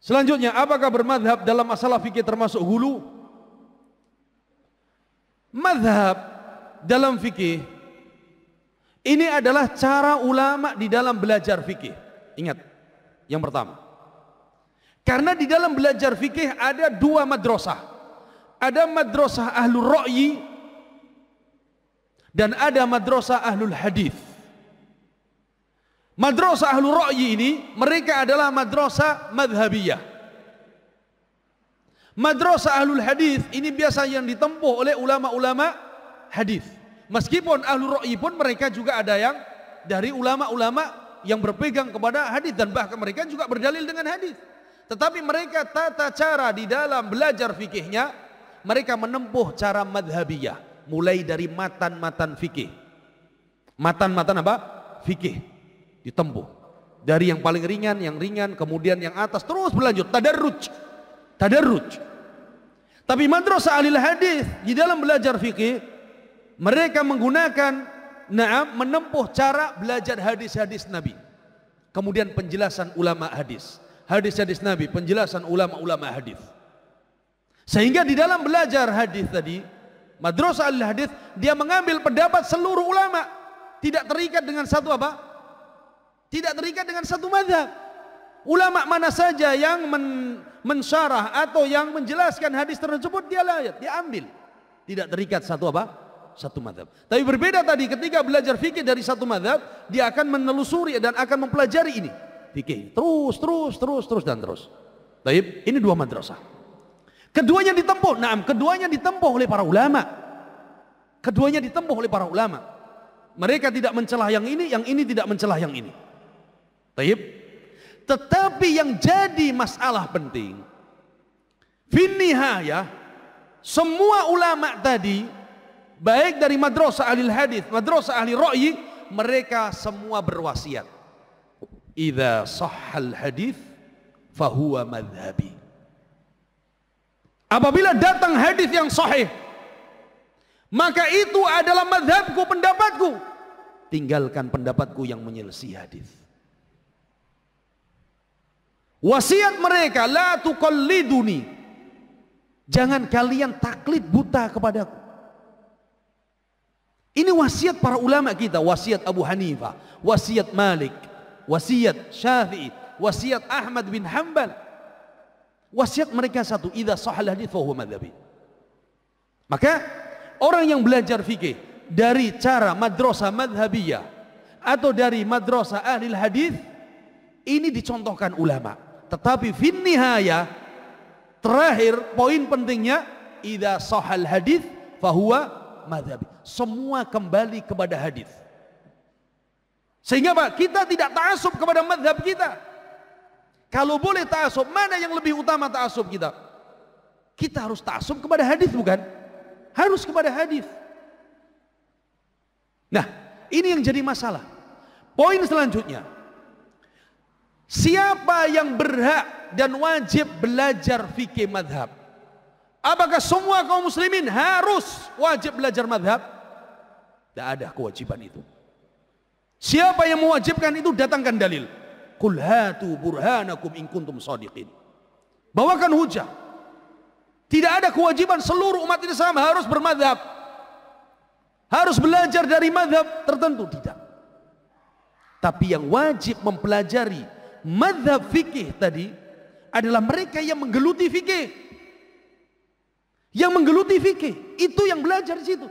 Selanjutnya, apakah bermadhab dalam masalah fikih termasuk hulu? Madhab dalam fikih ini adalah cara ulama di dalam belajar fikih. Ingat, yang pertama, karena di dalam belajar fikih ada dua madrasah. Ada madrasah ahlul ra'yi dan ada madrasah ahlul hadis. Madrasah ahlul ra'yi ini mereka adalah madrasah madhabiyah. Madrasah ahlul hadis ini biasa yang ditempuh oleh ulama-ulama hadis. Meskipun ahlul ra'yi pun mereka juga ada yang dari ulama-ulama yang berpegang kepada hadis dan bahkan mereka juga berdalil dengan hadis. Tetapi mereka tata cara di dalam belajar fikihnya mereka menempuh cara madhabiyah, mulai dari matan-matan fikih. Matan-matan apa? Fikih ditempuh dari yang paling ringan, kemudian yang atas terus berlanjut tadarruj. Tapi madrasah ahli hadis di dalam belajar fikih mereka menggunakan menempuh cara belajar hadis-hadis Nabi, kemudian penjelasan ulama hadis Nabi, penjelasan ulama-ulama hadis. Sehingga di dalam belajar hadis tadi, madrasah ahli hadis dia mengambil pendapat seluruh ulama, tidak terikat dengan satu apa? Tidak terikat dengan satu mazhab. Ulama mana saja yang mensyarah atau yang menjelaskan hadis tersebut dia ambil. Tidak terikat satu apa? Satu mazhab. Tapi berbeda tadi ketika belajar fikih dari satu mazhab, dia akan menelusuri dan akan mempelajari ini fikih terus dan terus. Baik, ini dua madrasah. Keduanya ditempuh oleh para ulama. Mereka tidak mencelah yang ini tidak mencelah yang ini. Baik. Tetapi yang jadi masalah penting, fin nihayah, semua ulama tadi, baik dari madrasah ahli hadis, madrasah ahli ra'yi, mereka semua berwasiat, idza sahhal hadis fahuwa madhhabi. Apabila datang hadis yang sahih, maka itu adalah madhabku, pendapatku. Tinggalkan pendapatku yang menyelisih hadis. Wasiat mereka, la tuqalliduni, jangan kalian taklid buta kepadaku. Ini wasiat para ulama kita, wasiat Abu Hanifah, wasiat Malik, wasiat Syafi'i, wasiat Ahmad bin Hanbal. Wasiat mereka satu, idza sahal hadits fa huwa madhhabi. Maka orang yang belajar fikih dari cara madrasah madhabiyah atau dari madrasah ahli hadis ini dicontohkan ulama. Tetapi fin nihayah, terakhir poin pentingnya, idza sahal hadits fa huwa madhhabi. Semua kembali kepada hadis. Sehingga Pak, kita tidak ta'assub kepada madhab kita. Kalau boleh ta'assub, mana yang lebih utama ta'assub kita? Kita harus ta'assub kepada hadis, bukan? Harus kepada hadis. Nah, ini yang jadi masalah. Poin selanjutnya, siapa yang berhak dan wajib belajar fikih madhab? Apakah semua kaum muslimin harus wajib belajar madhab? Tidak ada kewajiban itu. Siapa yang mewajibkan itu? Datangkan dalil. Qul hatu burhanakum in kuntum shadiqin. Bawakan hujah. Tidak ada kewajiban seluruh umat Islam harus bermadhab, harus belajar dari madhab tertentu, tidak. Tapi yang wajib mempelajari madhab fikih tadi adalah mereka yang menggeluti fikih. Yang menggeluti fikih itu yang belajar di situ.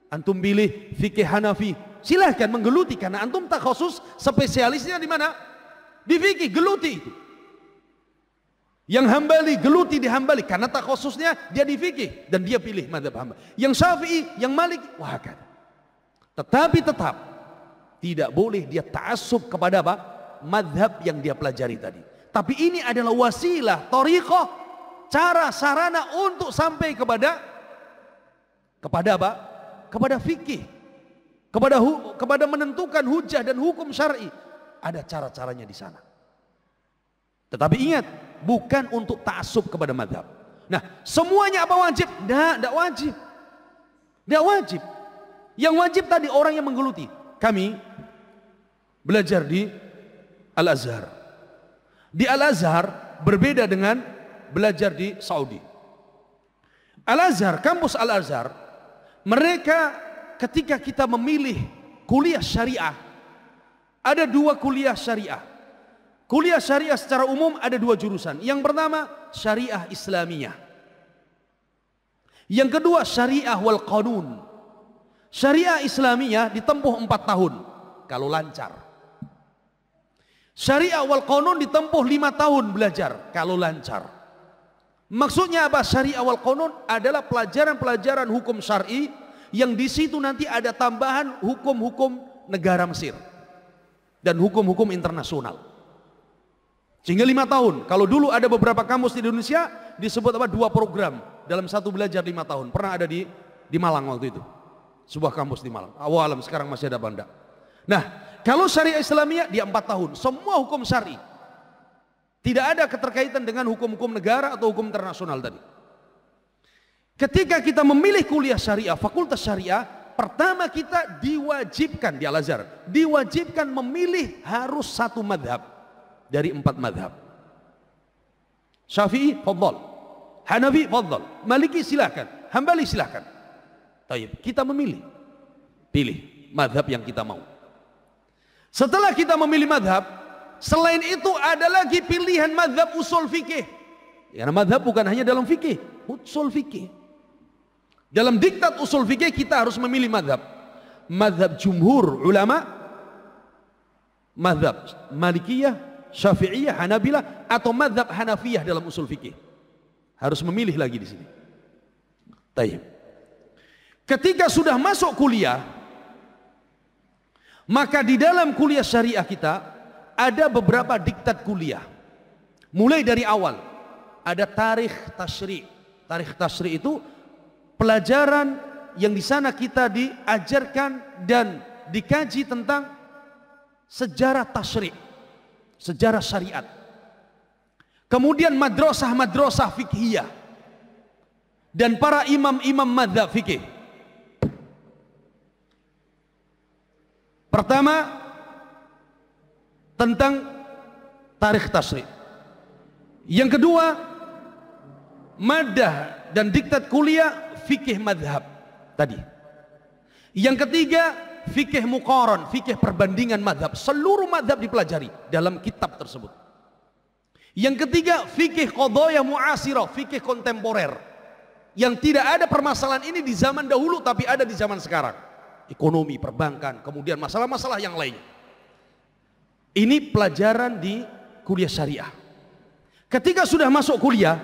Antum pilih fikih Hanafi, silahkan menggeluti karena antum tak khusus spesialisnya di mana? Di fikih, geluti itu. Yang Hambali, geluti di Hambali karena tak khususnya dia di fikih dan dia pilih mazhab Hambali. Yang Syafi'i, yang Malik, wah kan. Tetapi tetap tidak boleh dia ta'assub kepada apa? Mazhab yang dia pelajari tadi. Tapi ini adalah wasilah, thariqah, cara, sarana untuk sampai kepada apa? Kepada fikih, kepada menentukan hujah dan hukum syar'i. Ada cara-caranya di sana. Tetapi ingat, bukan untuk ta'assub kepada mazhab. Nah, semuanya apa wajib? Tidak wajib. Tidak wajib. Yang wajib tadi orang yang menggeluti. Kami belajar di Al-Azhar. Di Al-Azhar berbeda dengan belajar di Saudi. Al-Azhar, kampus Al-Azhar, mereka ketika kita memilih kuliah syariah, ada 2 kuliah syariah. Kuliah syariah secara umum ada 2 jurusan. Yang pertama syariah Islamiyah. Yang kedua syariah wal qanun. Syariah Islamiyah ditempuh 4 tahun kalau lancar. Syariah wal qanun ditempuh 5 tahun belajar kalau lancar. Maksudnya apa? Syariah wal qanun adalah pelajaran-pelajaran hukum syar'i yang di situ nanti ada tambahan hukum-hukum negara Mesir dan hukum-hukum internasional. Sehingga 5 tahun. Kalau dulu ada beberapa kampus di Indonesia disebut apa? 2 program dalam satu belajar 5 tahun. Pernah ada di Malang waktu itu. Sebuah kampus di Malang. Awalam, sekarang masih ada Banda. Nah, kalau syariah Islamiyah dia 4 tahun. Semua hukum syar'i. Tidak ada keterkaitan dengan hukum-hukum negara atau hukum internasional tadi. Ketika kita memilih kuliah syariah, fakultas syariah, pertama kita diwajibkan di Al-Azhar, diwajibkan memilih harus 1 madhab dari 4 madhab. Syafi'i, fadhal. Hanafi, fadhal. Maliki, silahkan. Hambali, silahkan. Taib, kita memilih. Pilih madhab yang kita mau. Setelah kita memilih madhab, selain itu ada lagi pilihan madhab usul fikih. Karena madhab bukan hanya dalam fikih, usul fikih. Dalam diktat usul fikih kita harus memilih madhab. Madhab jumhur ulama, madhab Malikiyah, Syafi'iyah, Hanabilah, atau madhab Hanafiyah dalam usul fikih. Harus memilih lagi di sini. Taib. Ketika sudah masuk kuliah, maka di dalam kuliah syariah kita ada beberapa diktat kuliah. Mulai dari awal ada tarikh tasyri'. Tarikh tasyri' itu pelajaran yang di sana kita diajarkan dan dikaji tentang sejarah tasyri', sejarah syariat. Kemudian madrasah-madrasah fikhiyah dan para imam-imam madzhab fikih. Pertama tentang tarikh tasyri'. Yang kedua madah dan diktat kuliah fikih madhab tadi. Yang ketiga fikih muqaran, fikih perbandingan madhab. Seluruh madhab dipelajari dalam kitab tersebut. Yang ketiga fikih qadaya mu'asirah, fikih kontemporer, yang tidak ada permasalahan ini di zaman dahulu tapi ada di zaman sekarang. Ekonomi, perbankan, kemudian masalah-masalah yang lainnya. Ini pelajaran di kuliah syariah. Ketika sudah masuk kuliah,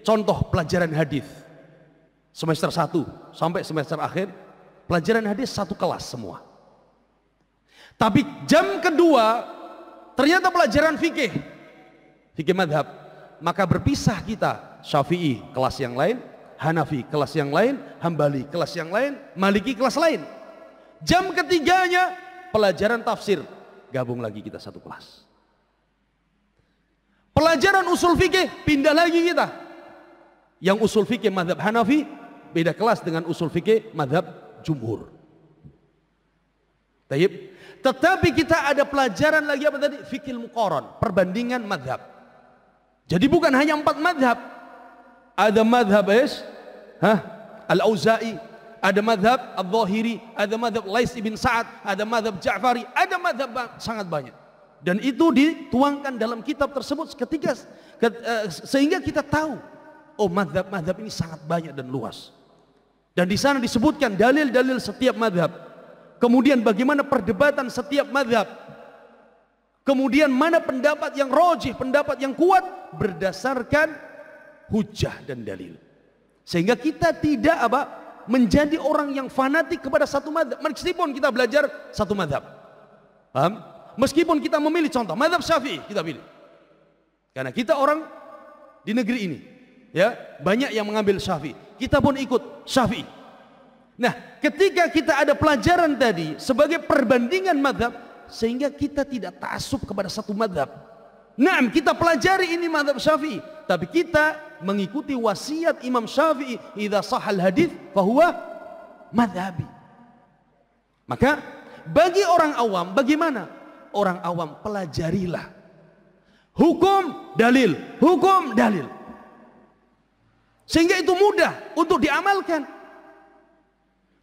contoh pelajaran hadis semester 1 sampai semester akhir, pelajaran hadis 1 kelas semua. Tapi jam kedua ternyata pelajaran fikih, fikih madhab, maka berpisah kita. Syafi'i kelas yang lain, Hanafi kelas yang lain, Hambali kelas yang lain, Maliki kelas lain. Jam ketiganya pelajaran tafsir, gabung lagi kita 1 kelas. Pelajaran usul fikih pindah lagi kita. Yang usul fikih mazhab Hanafi beda kelas dengan usul fikih mazhab jumhur. Taib. Tetapi kita ada pelajaran lagi apa tadi? Fikih muqaran, perbandingan mazhab. Jadi bukan hanya 4 mazhab. Ada mazhab Al-Auza'i, ada mazhab Al-Zahiri, ada mazhab Lais ibn Sa'ad, ada mazhab Ja'fari, ada mazhab sangat banyak. Dan itu dituangkan dalam kitab tersebut sehingga kita tahu, oh mazhab-mazhab ini sangat banyak dan luas. Dan di sana disebutkan dalil-dalil setiap mazhab. Kemudian bagaimana perdebatan setiap mazhab. Kemudian mana pendapat yang rajih, pendapat yang kuat berdasarkan hujah dan dalil. Sehingga kita tidak menjadi orang yang fanatik kepada satu mazhab. Meskipun kita belajar satu mazhab. Paham? Meskipun kita memilih contoh mazhab Syafi'i, kita pilih. Karena kita orang di negeri ini, ya, banyak yang mengambil Syafi'i. Kita pun ikut Syafi'i. Nah, ketika kita ada pelajaran tadi sebagai perbandingan mazhab, sehingga kita tidak ta'assub kepada satu mazhab. Naam, kita pelajari ini mazhab Syafi'i, tapi kita mengikuti wasiat Imam Syafi'i, idza sahal hadits fahuwa madhabi. Maka bagi orang awam bagaimana? Orang awam pelajarilah Hukum, dalil, hukum, dalil. Sehingga itu mudah untuk diamalkan.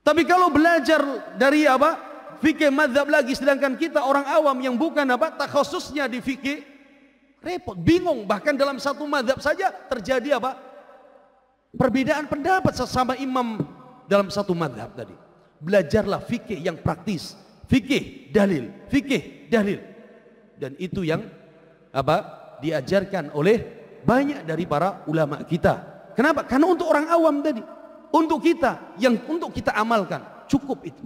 Tapi kalau belajar dari apa? Fikih mazhab lagi, sedangkan kita orang awam yang bukan apa? Takhususnya di fikih, repot, bingung. Bahkan dalam satu mazhab saja terjadi apa? Perbedaan pendapat sesama imam dalam satu mazhab tadi. Belajarlah fikih yang praktis. Fikih, dalil, fikih, dalil. Dan itu yang apa? Diajarkan oleh banyak dari para ulama kita. Kenapa? Karena untuk orang awam tadi. Untuk kita, yang untuk kita amalkan, cukup itu.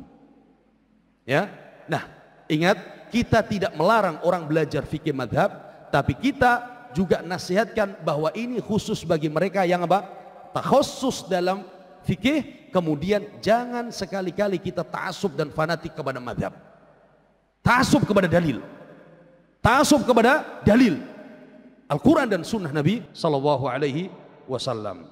Ya, nah, ingat, kita tidak melarang orang belajar fikih madhab, tapi kita juga nasihatkan bahwa ini khusus bagi mereka yang apa? Takhusus dalam fikih. Kemudian jangan sekali-kali kita ta'assub dan fanatik kepada madhab. Ta'assub kepada dalil. Ta'assub kepada dalil Al-Quran dan Sunnah Nabi Sallallahu Alaihi Wasallam.